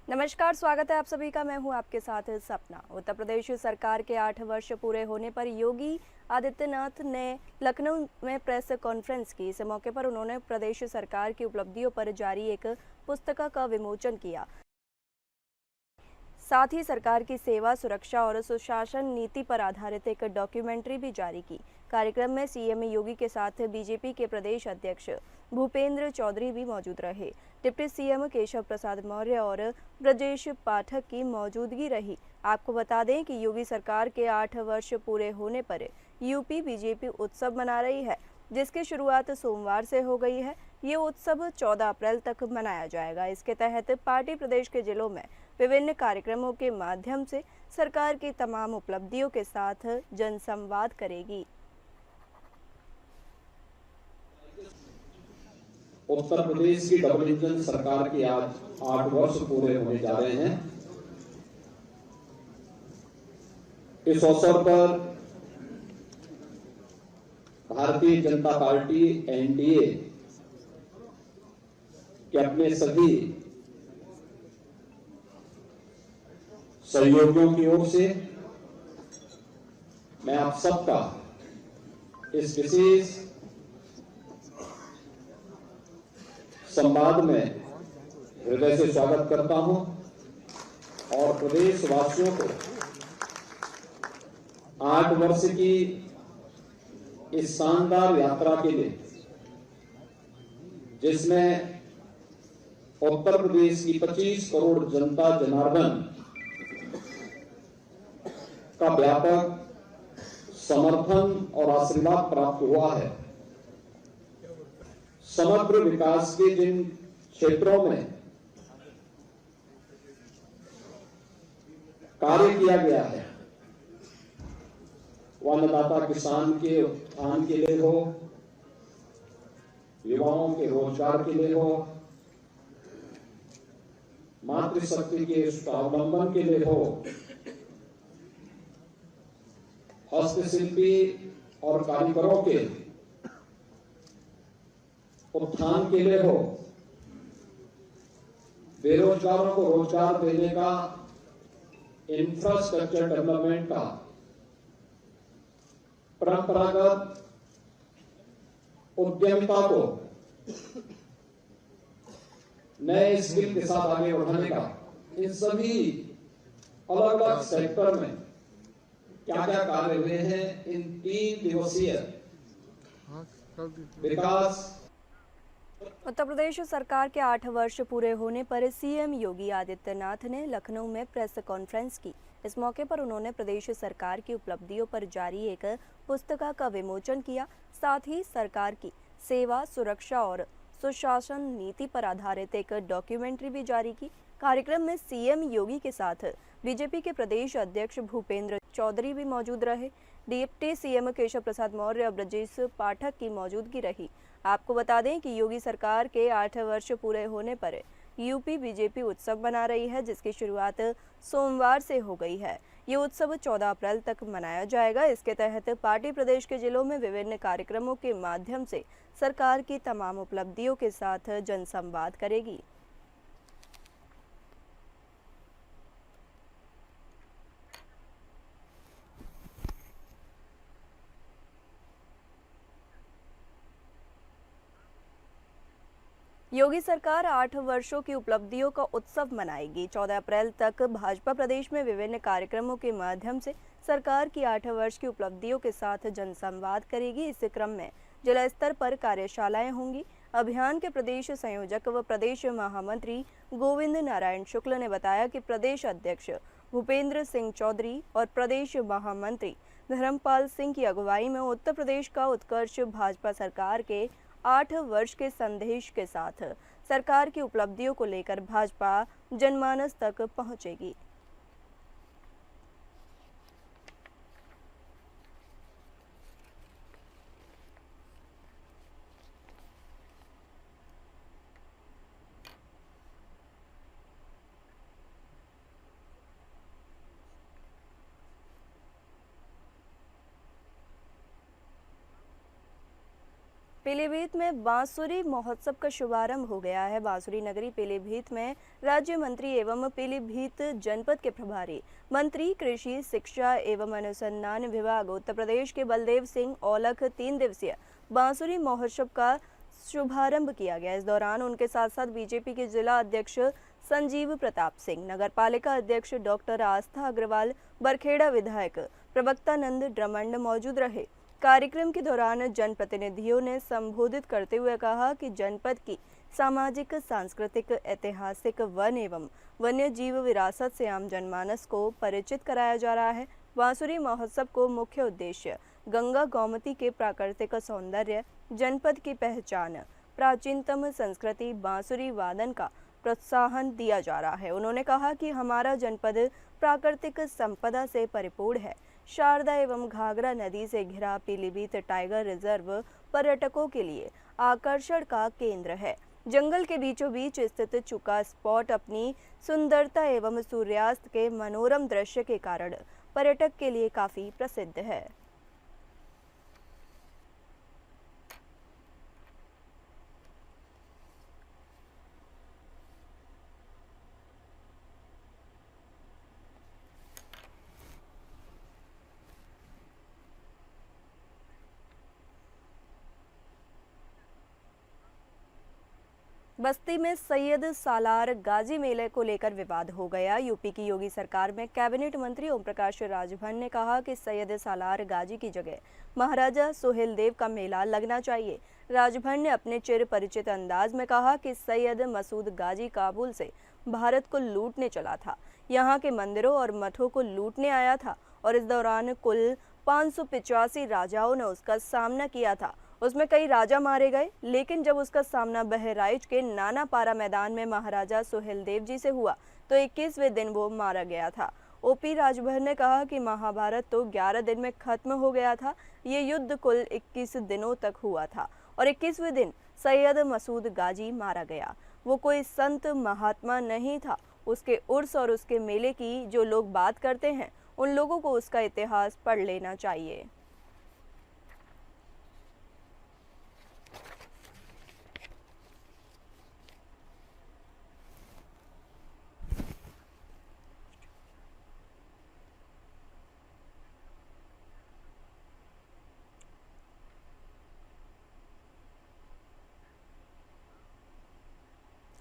नमस्कार, स्वागत है आप सभी का। मैं हूं आपके साथ सपना। उत्तर प्रदेश सरकार के 8 वर्ष पूरे होने पर योगी आदित्यनाथ ने लखनऊ में प्रेस कॉन्फ्रेंस की। इस मौके पर उन्होंने प्रदेश सरकार की उपलब्धियों पर जारी एक पुस्तिका का विमोचन किया। साथ ही सरकार की सेवा, सुरक्षा और सुशासन नीति पर आधारित एक डॉक्यूमेंट्री भी जारी की। कार्यक्रम में सीएम योगी के साथ बीजेपी के प्रदेश अध्यक्ष भूपेंद्र चौधरी भी मौजूद रहे। डिप्टी सीएम केशव प्रसाद मौर्य और ब्रजेश पाठक की मौजूदगी रही। आपको बता दें कि योगी सरकार के 8 वर्ष पूरे होने पर यूपी बीजेपी उत्सव मना रही है, जिसकी शुरुआत सोमवार से हो गई है। ये उत्सव 14 अप्रैल तक मनाया जाएगा। इसके तहत पार्टी प्रदेश के जिलों में विभिन्न कार्यक्रमों के माध्यम से सरकार की तमाम उपलब्धियों के साथ जनसंवाद करेगी। उत्तर प्रदेश की डबल इंजन सरकार के आज 8 वर्ष पूरे होने जा रहे हैं। इस अवसर पर भारतीय जनता पार्टी एनडीए के अपने सभी सहयोगियों की ओर से मैं आप सबका इस विशेष संवाद में हृदय से स्वागत करता हूं और प्रदेशवासियों को 8 वर्ष की इस शानदार यात्रा के लिए, जिसमें उत्तर प्रदेश की 25 करोड़ जनता जनार्दन का व्यापक समर्थन और आशीर्वाद प्राप्त हुआ है। समग्र विकास के जिन क्षेत्रों में कार्य किया गया है, वह अन्नदाता किसान के उत्थान के लिए हो, युवाओं के रोजगार के लिए हो, मातृशक्ति के स्वावलंबन के लिए हो, हस्तशिल्पी और कारीगरों के उत्थान के लिए हो, बेरोजगारों को रोजगार देने का, इंफ्रास्ट्रक्चर डेवलपमेंट का, परंपरागत उद्यमिता को नए स्किल के साथ आगे बढ़ाने का, इन सभी अलग अलग सेक्टर में क्या क्या कार्य हुए हैं, इन 3 दिवसीय विकास। उत्तर प्रदेश सरकार के 8 वर्ष पूरे होने पर सीएम योगी आदित्यनाथ ने लखनऊ में प्रेस कॉन्फ्रेंस की। इस मौके पर उन्होंने प्रदेश सरकार की उपलब्धियों पर जारी एक पुस्तिका का विमोचन किया। साथ ही सरकार की सेवा, सुरक्षा और सुशासन नीति पर आधारित एक डॉक्यूमेंट्री भी जारी की। कार्यक्रम में सीएम योगी के साथ बीजेपी के प्रदेश अध्यक्ष भूपेंद्र चौधरी भी मौजूद रहे। डिप्टी सीएम केशव प्रसाद मौर्य और ब्रजेश पाठक की मौजूदगी रही। आपको बता दें कि योगी सरकार के 8 वर्ष पूरे होने पर यूपी बीजेपी उत्सव मना रही है, जिसकी शुरुआत सोमवार से हो गई है। ये उत्सव 14 अप्रैल तक मनाया जाएगा। इसके तहत पार्टी प्रदेश के जिलों में विभिन्न कार्यक्रमों के माध्यम से सरकार की तमाम उपलब्धियों के साथ जनसंवाद करेगी। योगी सरकार 8 वर्षों की उपलब्धियों का उत्सव मनाएगी। 14 अप्रैल तक भाजपा प्रदेश में विभिन्न कार्यक्रमों के माध्यम से सरकार की 8 वर्ष की उपलब्धियों के साथ जनसंवाद करेगी। इस क्रम में जिला स्तर पर कार्यशालाएं होंगी। अभियान के प्रदेश संयोजक व प्रदेश महामंत्री गोविंद नारायण शुक्ल ने बताया कि प्रदेश अध्यक्ष भूपेंद्र सिंह चौधरी और प्रदेश महामंत्री धर्मपाल सिंह की अगुवाई में उत्तर प्रदेश का उत्कर्ष भाजपा सरकार के 8 वर्ष के संदेश के साथ सरकार की उपलब्धियों को लेकर भाजपा जनमानस तक पहुंचेगी। पीलीभीत में बांसुरी महोत्सव का शुभारंभ हो गया है। बांसुरी नगरी पीलीभीत में राज्य मंत्री एवं पीलीभीत जनपद के प्रभारी मंत्री कृषि शिक्षा एवं अनुसंधान विभाग उत्तर प्रदेश के बलदेव सिंह औलख 3 दिवसीय बांसुरी महोत्सव का शुभारंभ किया गया। इस दौरान उनके साथ साथ बीजेपी के जिला अध्यक्ष संजीव प्रताप सिंह, नगर पालिका अध्यक्ष डॉक्टर आस्था अग्रवाल, बरखेड़ा विधायक प्रवक्तानंद ड्रमंड मौजूद रहे। कार्यक्रम के दौरान जनप्रतिनिधियों ने संबोधित करते हुए कहा कि जनपद की सामाजिक, सांस्कृतिक, ऐतिहासिक, वन एवं वन्य जीव विरासत से आम जनमानस को परिचित कराया जा रहा है। बांसुरी महोत्सव को मुख्य उद्देश्य गंगा गोमती के प्राकृतिक सौंदर्य, जनपद की पहचान, प्राचीनतम संस्कृति बांसुरी वादन का प्रोत्साहन दिया जा रहा है। उन्होंने कहा कि हमारा जनपद प्राकृतिक संपदा से परिपूर्ण है। शारदा एवं घाघरा नदी से घिरा पीलीभीत टाइगर रिजर्व पर्यटकों के लिए आकर्षण का केंद्र है। जंगल के बीचों बीच स्थित चुका स्पॉट अपनी सुंदरता एवं सूर्यास्त के मनोरम दृश्य के कारण पर्यटक के लिए काफी प्रसिद्ध है। बस्ती में सैयद सालार गाजी मेले को लेकर विवाद हो गया। यूपी की योगी सरकार में कैबिनेट मंत्री ओम प्रकाश राजभर ने कहा कि सैयद सालार गाजी की जगह महाराजा सुहेलदेव का मेला लगना चाहिए। राजभर ने अपने चिर परिचित अंदाज में कहा कि सैयद मसूद गाजी काबुल से भारत को लूटने चला था, यहाँ के मंदिरों और मठों को लूटने आया था और इस दौरान कुल 585 राजाओं ने उसका सामना किया था। उसमें कई राजा मारे गए, लेकिन जब उसका सामना बहराइच के नानापारा मैदान में महाराजा सुहेलदेव जी से हुआ तो 21वें दिन वो मारा गया था। ओपी राजभर ने कहा कि महाभारत तो 11 दिन में खत्म हो गया था, ये युद्ध कुल 21 दिनों तक हुआ था और 21वें दिन सैयद मसूद गाजी मारा गया। वो कोई संत महात्मा नहीं था। उसके उर्स और उसके मेले की जो लोग बात करते हैं, उन लोगों को उसका इतिहास पढ़ लेना चाहिए।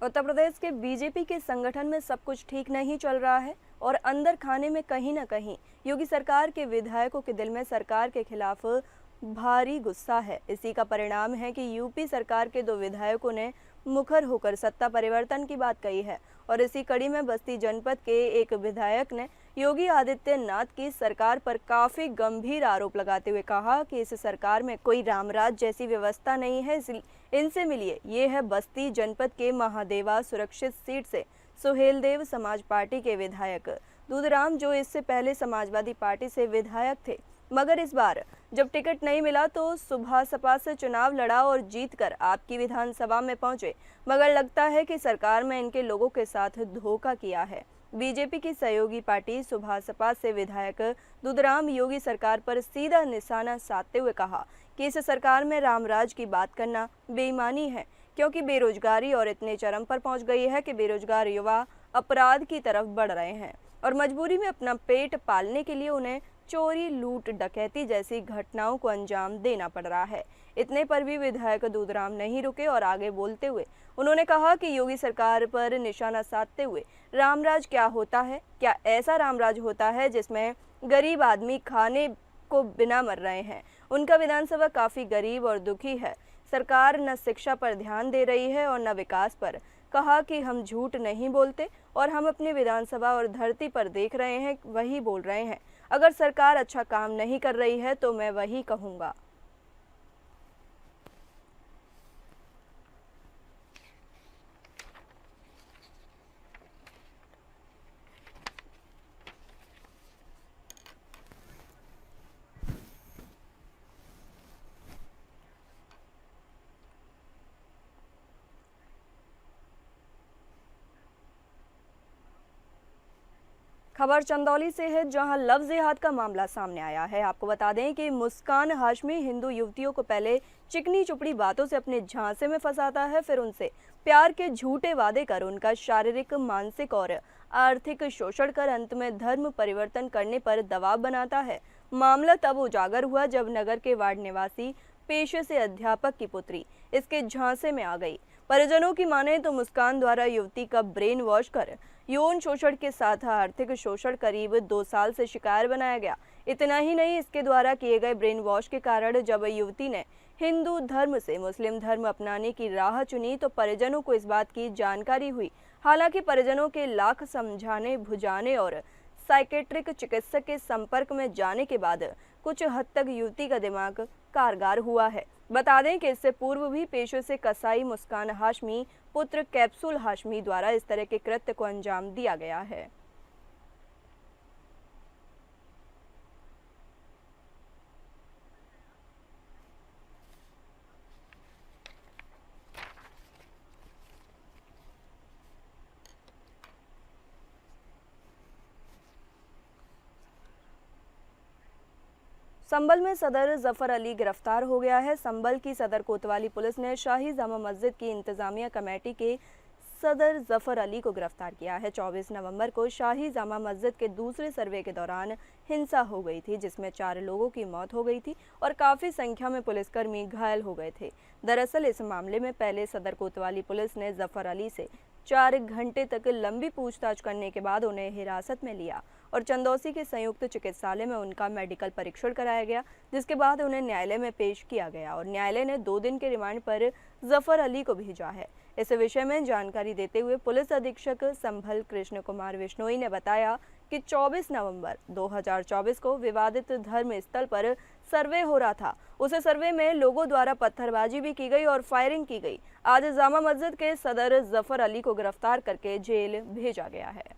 उत्तर प्रदेश के बीजेपी के संगठन में सब कुछ ठीक नहीं चल रहा है और अंदर खाने में कहीं न कहीं योगी सरकार के विधायकों के दिल में सरकार के खिलाफ भारी गुस्सा है। इसी का परिणाम है कि यूपी सरकार के 2 विधायकों ने मुखर होकर सत्ता परिवर्तन की बात कही है और इसी कड़ी में बस्ती जनपद के एक विधायक ने योगी आदित्यनाथ की सरकार पर काफी गंभीर आरोप लगाते हुए कहा कि इस सरकार में कोई रामराज जैसी व्यवस्था नहीं है, इनसे मिलिए। ये है बस्ती जनपद के महादेवा सुरक्षित सीट से सुहेलदेव समाज पार्टी के विधायक दूधराम, जो इससे पहले समाजवादी पार्टी से विधायक थे, मगर इस बार जब टिकट नहीं मिला तो सुबह सपा से चुनाव लड़ा और जीतकर आपकी विधानसभा में पहुंचे, मगर लगता है कि सरकार में इनके लोगों के साथ धोखा किया है। बीजेपी की सहयोगी पार्टी सुबह सपा से विधायक दूधराम योगी सरकार पर सीधा निशाना साधते हुए कहा कि इस सरकार में रामराज की बात करना बेईमानी है, क्योंकि बेरोजगारी और इतने चरम पर पहुंच गई है कि बेरोजगार युवा अपराध की तरफ बढ़ रहे हैं और मजबूरी में अपना पेट पालने के लिए उन्हें चोरी, लूट, डकैती जैसी घटनाओं को अंजाम देना पड़ रहा है। इतने पर भी विधायक दूधराम नहीं रुके और आगे बोलते हुए उन्होंने कहा कि योगी सरकार पर निशाना साधते हुए रामराज क्या होता है? क्या ऐसा रामराज होता है जिसमें गरीब आदमी खाने को बिना मर रहे हैं? उनका विधानसभा काफी गरीब और दुखी है। सरकार न शिक्षा पर ध्यान दे रही है और न विकास पर। कहा कि हम झूठ नहीं बोलते और हम अपनी विधानसभा और धरती पर देख रहे हैं, वही बोल रहे हैं। अगर सरकार अच्छा काम नहीं कर रही है तो मैं वही कहूँगा। खबर चंदौली से है, जहां लव जिहाद का मामला सामने आया है। आपको बता दें कि मुस्कान हाशमी हिंदू युवतियों को पहले चिकनी चुपड़ी बातों से अपने झांसे में फंसाता है, फिर उनसे प्यार के झूठे वादे कर उनका शारीरिक, मानसिक और आर्थिक शोषण कर अंत में धर्म परिवर्तन करने पर दबाव बनाता है। मामला तब उजागर हुआ जब नगर के वार्ड निवासी, पेशे से अध्यापक की पुत्री इसके झांसे में आ गई। परिजनों की माने तो मुस्कान द्वारा युवती का ब्रेन वॉश कर यौन शोषण के साथ आर्थिक शोषण करीब 2 साल से शिकार बनाया गया। इतना ही नहीं, इसके द्वारा किए गए ब्रेन वॉश के कारण जब युवती ने हिंदू धर्म से मुस्लिम धर्म अपनाने की राह चुनी तो परिजनों को इस बात की जानकारी हुई। हालांकि परिजनों के लाख समझाने बुझाने और साइकेट्रिक चिकित्सक के संपर्क में जाने के बाद कुछ हद तक युवती का दिमाग कारगर हुआ है। बता दें कि इससे पूर्व भी पेशे से कसाई मुस्कान हाशमी पुत्र कैप्सूल हाशमी द्वारा इस तरह के कृत्य को अंजाम दिया गया है। संभल में सदर जफर अली गिरफ्तार हो गया है। संभल की सदर कोतवाली पुलिस ने शाही जामा मस्जिद की इंतजामिया कमेटी के सदर जफर अली को गिरफ्तार किया है। 24 नवंबर को शाही जामा मस्जिद के दूसरे सर्वे के दौरान हिंसा हो गई थी, जिसमें 4 लोगों की मौत हो गई थी और काफी संख्या में पुलिसकर्मी घायल हो गए थे। दरअसल इस मामले में पहले सदर कोतवाली पुलिस ने जफर अली से 4 घंटे तक लंबी पूछताछ करने के बाद उन्हें हिरासत में लिया और चंदौसी के संयुक्त चिकित्सालय में उनका मेडिकल परीक्षण कराया गया, जिसके बाद उन्हें न्यायालय में पेश किया गया और न्यायालय ने 2 दिन के रिमांड पर जफर अली को भेजा है। इस विषय में जानकारी देते हुए पुलिस अधीक्षक संभल कृष्ण कुमार विश्नोई ने बताया कि 24 नवंबर 2024 को विवादित धर्म स्थल पर सर्वे हो रहा था। उस सर्वे में लोगों द्वारा पत्थरबाजी भी की गई और फायरिंग की गई। आज जामा मस्जिद के सदर जफर अली को गिरफ्तार करके जेल भेजा गया है।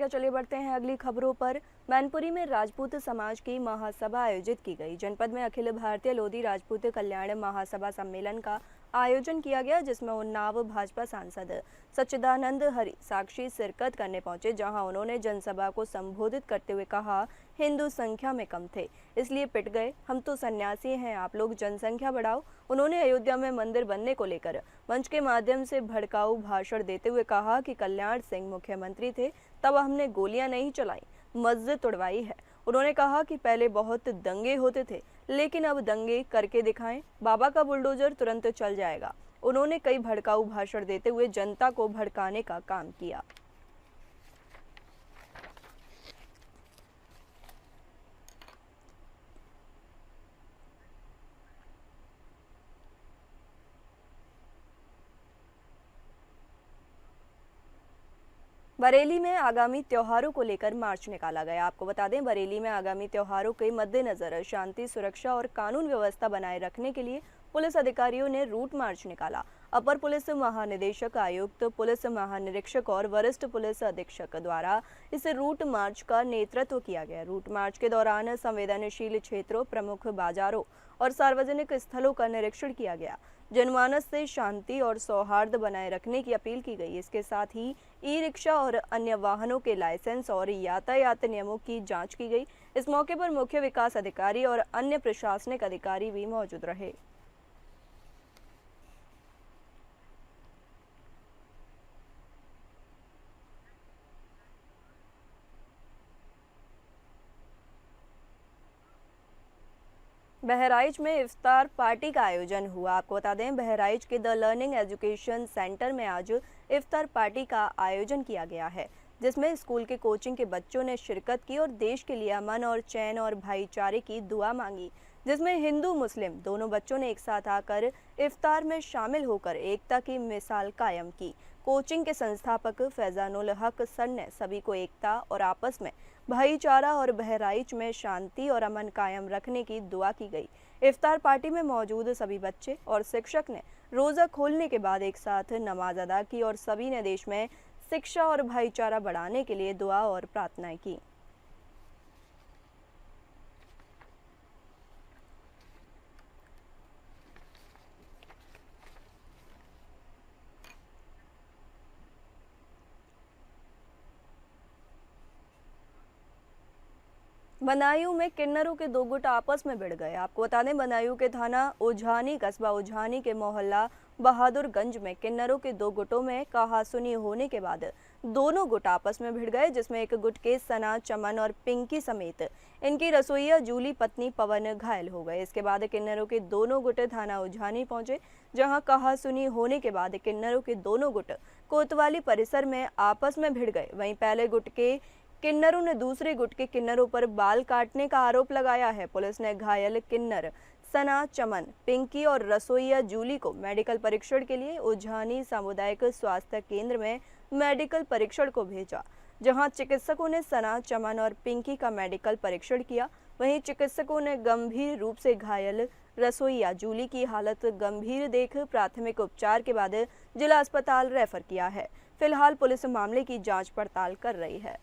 चलिए बढ़ते हैं अगली खबरों पर। मैनपुरी में राजपूत समाज की महासभा आयोजित की गई। जनपद में अखिल भारतीय लोधी राजपूत कल्याण महासभा सम्मेलन का आयोजन किया गया, जिसमें उन्नाव भाजपा सांसद सच्चिदानंद हरि साक्षी शिरकत करने पहुंचे, जहां उन्होंने जनसभा को संबोधित करते हुए कहा, हिंदू संख्या में कम थे इसलिए पिट गए, हम तो सन्यासी हैं, आप लोग जनसंख्या बढ़ाओ। उन्होंने अयोध्या में मंदिर बनने को लेकर मंच के माध्यम से भड़काऊ भाषण देते हुए कहा कि कल्याण सिंह मुख्यमंत्री थे तब हमने गोलियां नहीं चलाई, मस्जिद तोड़वाई है। उन्होंने कहा कि पहले बहुत दंगे होते थे, लेकिन अब दंगे करके दिखाएं, बाबा का बुलडोजर तुरंत चल जाएगा। उन्होंने कई भड़काऊ भाषण देते हुए जनता को भड़काने का काम किया। बरेली में आगामी त्योहारों को लेकर मार्च निकाला गया। आपको बता दें, बरेली में आगामी त्योहारों के मद्देनजर शांति, सुरक्षा और कानून व्यवस्था बनाए रखने के लिए पुलिस अधिकारियों ने रूट मार्च निकाला। अपर पुलिस महानिदेशक, आयुक्त, पुलिस महानिरीक्षक और वरिष्ठ पुलिस अधीक्षक द्वारा इस रूट मार्च का नेतृत्व किया गया। रूट मार्च के दौरान संवेदनशील क्षेत्रों, प्रमुख बाजारों और सार्वजनिक स्थलों का निरीक्षण किया गया। जनमानस से शांति और सौहार्द बनाए रखने की अपील की गई। इसके साथ ही ई रिक्शा और अन्य वाहनों के लाइसेंस और यातायात नियमों की जांच की गई। इस मौके पर मुख्य विकास अधिकारी और अन्य प्रशासनिक अधिकारी भी मौजूद रहे। बहराइच में इफ्तार पार्टी का आयोजन हुआ। आपको बता दें, बहराइच के द लर्निंग एजुकेशन सेंटर में आज इफ्तार पार्टी का आयोजन किया गया है, जिसमें स्कूल के कोचिंग के बच्चों ने शिरकत की और देश के लिए अमन और चैन और भाईचारे की दुआ मांगी, जिसमें हिंदू मुस्लिम दोनों बच्चों ने एक साथ आकर इफ्तार में शामिल होकर एकता की मिसाल कायम की। कोचिंग के संस्थापक फैजानुल हक सर ने सभी को एकता और आपस में भाईचारा और बहराइच में शांति और अमन कायम रखने की दुआ की गई। इफ्तार पार्टी में मौजूद सभी बच्चे और शिक्षक ने रोजा खोलने के बाद एक साथ नमाज अदा की और सभी ने देश में शिक्षा और भाईचारा बढ़ाने के लिए दुआ और प्रार्थनाएं की। बदायूं में किन्नरों के दो गुट आपस में भिड़ गए। आपको बता दें, बदायूं के थाना उझानी कस्बा उझानी के मोहल्ला बहादुरगंज में किन्नरों के दो गुटों में कहासुनी होने के बाद दोनों गुट आपस में भिड़ गए, जिसमें एक गुट के सना, चमन और पिंकी समेत इनकी रसोईया जूली पत्नी पवन घायल हो गए। इसके बाद किन्नरों के दोनों गुट थाना उझानी पहुंचे, जहां कहासुनी होने के बाद किन्नरों के दोनों गुट कोतवाली परिसर में आपस में भिड़ गए। वहीं पहले गुट के किन्नरों ने दूसरे गुट के किन्नरों पर बाल काटने का आरोप लगाया है। पुलिस ने घायल किन्नर सना, चमन, पिंकी और रसोईया जूली को मेडिकल परीक्षण के लिए उझानी सामुदायिक स्वास्थ्य केंद्र में मेडिकल परीक्षण को भेजा, जहां चिकित्सकों ने सना, चमन और पिंकी का मेडिकल परीक्षण किया। वहीं चिकित्सकों ने गंभीर रूप से घायल रसोईया जूली की हालत गंभीर देख प्राथमिक उपचार के बाद जिला अस्पताल रेफर किया है। फिलहाल पुलिस मामले की जांच पड़ताल कर रही है।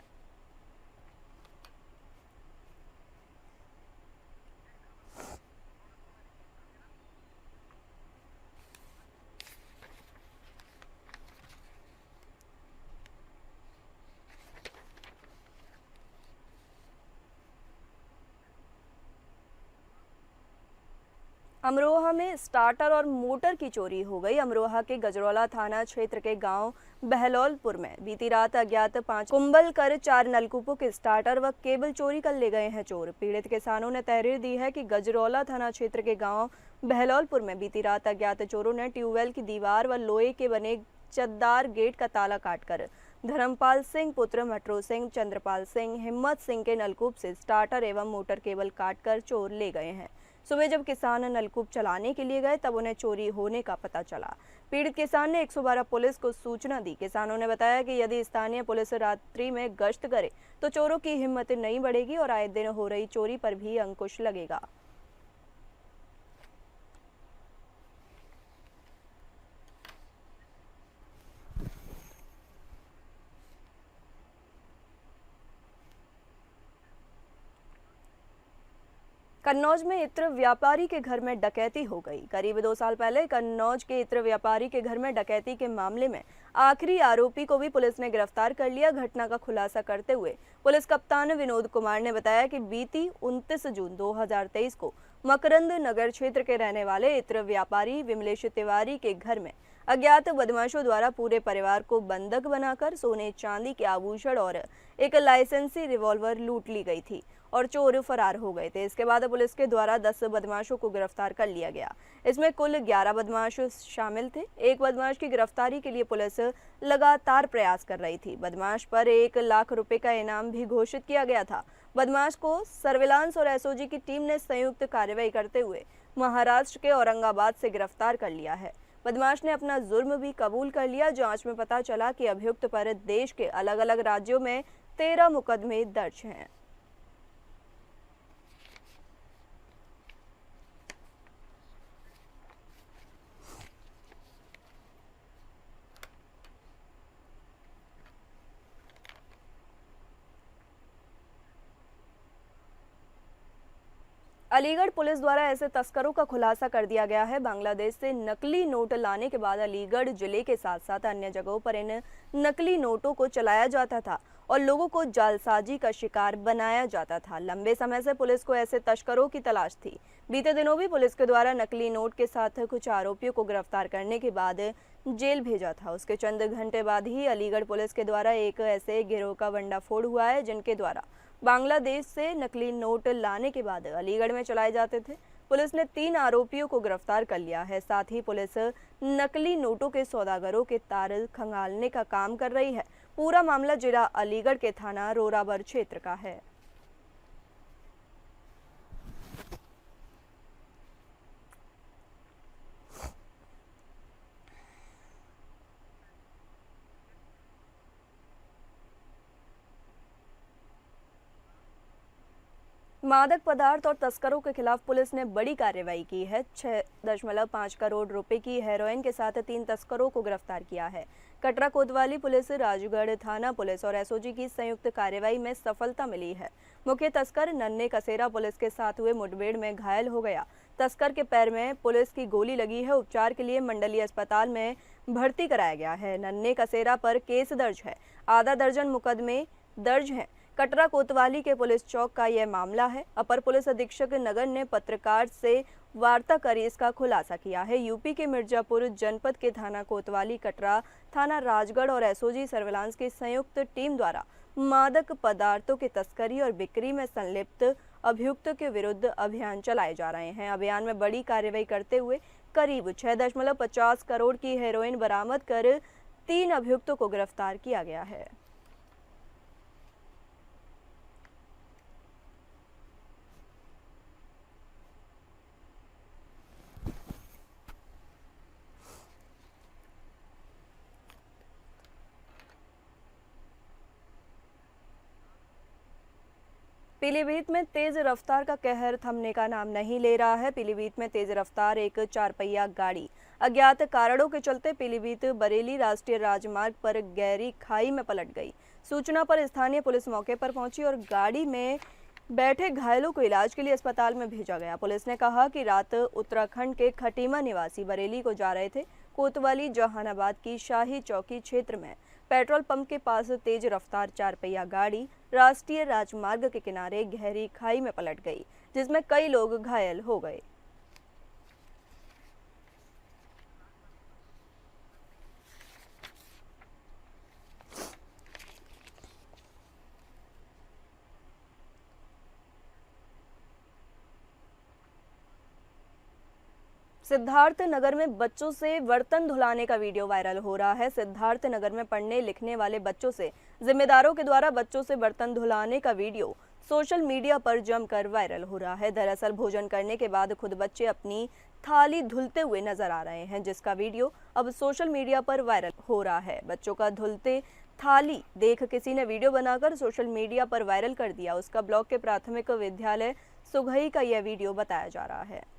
अमरोहा में स्टार्टर और मोटर की चोरी हो गई। अमरोहा के गजरौला थाना क्षेत्र के गांव बहलौलपुर में बीती रात अज्ञात 5 कुंभल कर 4 नलकूपों के स्टार्टर व केबल चोरी कर ले गए हैं चोर। पीड़ित किसानों ने तहरीर दी है कि गजरौला थाना क्षेत्र के गांव बहलौलपुर में बीती रात अज्ञात चोरों ने ट्यूबवेल की दीवार व लोहे के बने चद्दार गेट का ताला काटकर धर्मपाल सिंह पुत्र मटरू सिंह, चंद्रपाल सिंह, हिम्मत सिंह के नलकूप से स्टार्टर एवं मोटर केबल काटकर चोर ले गए हैं। सुबह जब किसान नलकूप चलाने के लिए गए तब उन्हें चोरी होने का पता चला। पीड़ित किसान ने 112 पुलिस को सूचना दी। किसानों ने बताया कि यदि स्थानीय पुलिस रात्रि में गश्त करे तो चोरों की हिम्मत नहीं बढ़ेगी और आए दिन हो रही चोरी पर भी अंकुश लगेगा। कन्नौज में इत्र व्यापारी के घर में डकैती हो गई। करीब 2 साल पहले कन्नौज के इत्र व्यापारी के घर में डकैती के मामले में आखिरी आरोपी को भी पुलिस ने गिरफ्तार कर लिया। घटना का खुलासा करते हुए पुलिस कप्तान विनोद कुमार ने बताया कि बीती 29 जून 2023 को मकरंद नगर क्षेत्र के रहने वाले इत्र व्यापारी विमलेश तिवारी के घर में अज्ञात बदमाशों द्वारा पूरे परिवार को बंधक बनाकर सोने चांदी के आभूषण और एक लाइसेंसी रिवॉल्वर लूट ली गई थी और चोर फरार हो गए थे। इसके बाद पुलिस के द्वारा 10 बदमाशों को गिरफ्तार कर लिया गया। इसमें कुल 11 बदमाश शामिल थे। एक बदमाश की गिरफ्तारी के लिए पुलिस लगातार प्रयास कर रही थी। बदमाश पर 1 लाख रुपए का इनाम भी घोषित किया गया था। बदमाश को सर्विलांस और एसओजी की टीम ने संयुक्त कार्रवाई करते हुए महाराष्ट्र के औरंगाबाद से गिरफ्तार कर लिया है। बदमाश ने अपना जुर्म भी कबूल कर लिया। जांच में पता चला कि अभियुक्त पर देश के अलग अलग राज्यों में 13 मुकदमे दर्ज हैं। अलीगढ़ पुलिस द्वारा ऐसे तस्करों का खुलासा कर दिया गया है। बांग्लादेश से नकली नोट लाने के बाद अलीगढ़ जिले के साथ साथ अन्य जगहों पर इन नकली नोटों को चलाया जाता था और लोगों को जालसाजी का शिकार बनाया जाता था। लंबे समय से पुलिस को ऐसे तस्करों की तलाश थी। बीते दिनों भी पुलिस के द्वारा नकली नोट के साथ कुछ आरोपियों को गिरफ्तार करने के बाद जेल भेजा था। उसके चंद घंटे बाद ही अलीगढ़ पुलिस के द्वारा एक ऐसे गिरोह का भंडाफोड़ हुआ है जिनके द्वारा बांग्लादेश से नकली नोट लाने के बाद अलीगढ़ में चलाए जाते थे। पुलिस ने 3 आरोपियों को गिरफ्तार कर लिया है। साथ ही पुलिस नकली नोटों के सौदागरों के तार खंगालने का काम कर रही है। पूरा मामला जिला अलीगढ़ के थाना रोराबर क्षेत्र का है। मादक पदार्थ और तस्करों के खिलाफ पुलिस ने बड़ी कार्रवाई की है। 6.5 करोड़ रुपए की हेरोइन के साथ 3 तस्करों को गिरफ्तार किया है। कटरा कोतवाली पुलिस, राजगढ़ थाना पुलिस और एसओजी की संयुक्त कार्रवाई में सफलता मिली है। मुख्य तस्कर नन्हे कसेरा पुलिस के साथ हुए मुठभेड़ में घायल हो गया। तस्कर के पैर में पुलिस की गोली लगी है। उपचार के लिए मंडलीय अस्पताल में भर्ती कराया गया है। नन्हे कसेरा पर केस दर्ज है। आधा दर्जन मुकदमे दर्ज हैं। कटरा कोतवाली के पुलिस चौक का यह मामला है। अपर पुलिस अधीक्षक नगर ने पत्रकार से वार्ता कर इसका खुलासा किया है। यूपी के मिर्जापुर जनपद के थाना कोतवाली, कटरा थाना राजगढ़ और एसओजी सर्विलांस की संयुक्त टीम द्वारा मादक पदार्थों की तस्करी और बिक्री में संलिप्त अभियुक्तों के विरुद्ध अभियान चलाए जा रहे हैं। अभियान में बड़ी कार्रवाई करते हुए करीब 6.50 करोड़ की हेरोइन बरामद कर 3 अभियुक्तों को गिरफ्तार किया गया है। पीलीभीत में तेज रफ्तार का कहर थमने का नाम नहीं ले रहा है। पीलीभीत में तेज रफ्तार एक 4 पहिया गाड़ी अज्ञात कारणों के चलते पीलीभीत बरेली राष्ट्रीय राजमार्ग पर गहरी खाई में पलट गई। सूचना पर स्थानीय पुलिस मौके पर पहुंची और गाड़ी में बैठे घायलों को इलाज के लिए अस्पताल में भेजा गया। पुलिस ने कहा कि रात उत्तराखंड के खटीमा निवासी बरेली को जा रहे थे। कोतवाली जहानाबाद की शाही चौकी क्षेत्र में पेट्रोल पंप के पास तेज रफ्तार 4 पहिया गाड़ी राष्ट्रीय राजमार्ग के किनारे गहरी खाई में पलट गई, जिसमें कई लोग घायल हो गए। सिद्धार्थ नगर में बच्चों से बर्तन धुलाने का वीडियो वायरल हो रहा है। सिद्धार्थ नगर में पढ़ने लिखने वाले बच्चों से जिम्मेदारों के द्वारा बच्चों से बर्तन धुलाने का वीडियो सोशल मीडिया पर जमकर वायरल हो रहा है। दरअसल भोजन करने के बाद खुद बच्चे अपनी थाली धुलते हुए नजर आ रहे हैं, जिसका वीडियो अब सोशल मीडिया पर वायरल हो रहा है। बच्चों का धुलते थाली देख किसी ने वीडियो बनाकर सोशल मीडिया पर वायरल कर दिया। उसका ब्लॉक के प्राथमिक विद्यालय सुघई का यह वीडियो बताया जा रहा है।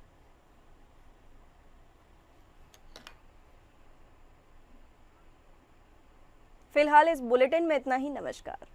फिलहाल इस बुलेटिन में इतना ही। नमस्कार।